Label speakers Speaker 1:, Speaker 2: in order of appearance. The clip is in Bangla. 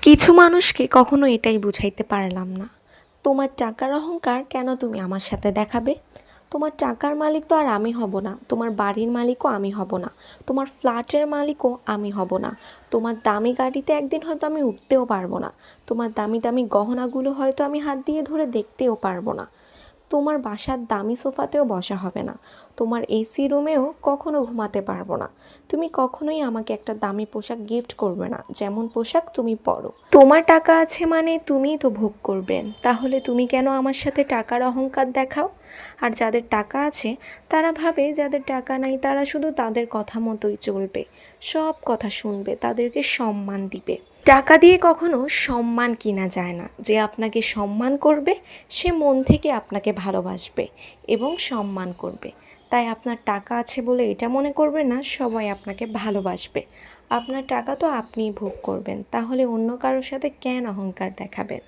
Speaker 1: কিছু মানুষকে কখনো এটাই বুঝাইতে পারলাম না, তোমার টাকার অহংকার কেন তুমি আমার সাথে দেখাবে? তোমার টাকার মালিক তো আর আমি হব না, তোমার বাড়ির মালিকও আমি হব না, তোমার ফ্ল্যাটের মালিকও আমি হব না, তোমার দামি গাড়িতে একদিন হয়তো আমি উঠতেও পারবো না, তোমার দামি দামি গহনাগুলো হয়তো আমি হাত দিয়ে ধরে দেখতেও পারবো না, তোমার বাসার দামি সোফাতেও বসা হবে না, তোমার এসি রুমেও কখনো ঘুমাতে পারবো না, তুমি কখনোই আমাকে একটা দামি পোশাক গিফট করবে না যেমন পোশাক তুমি পরো। তোমার টাকা আছে মানে তুমিই তো ভোগ করবেন, তাহলে তুমি কেন আমার সাথে টাকার অহংকার দেখাও? আর যাদের টাকা আছে তারা ভাবে যাদের টাকা নাই তারা শুধু তাদের কথা মতোই চলবে, সব কথা শুনবে, তাদেরকে সম্মান দিবে। টাকা দিয়ে কখনো সম্মান কিনা যায় না। যে আপনাকে সম্মান করবে সে মন থেকে আপনাকে ভালোবাসবে এবং সম্মান করবে। তাই আপনার টাকা আছে বলে এটা মনে করবেন না সবাই আপনাকে ভালোবাসবে। আপনার টাকা তো আপনিই ভোগ করবেন, তাহলে অন্য কারোর সাথে কেন অহংকার দেখাবেন?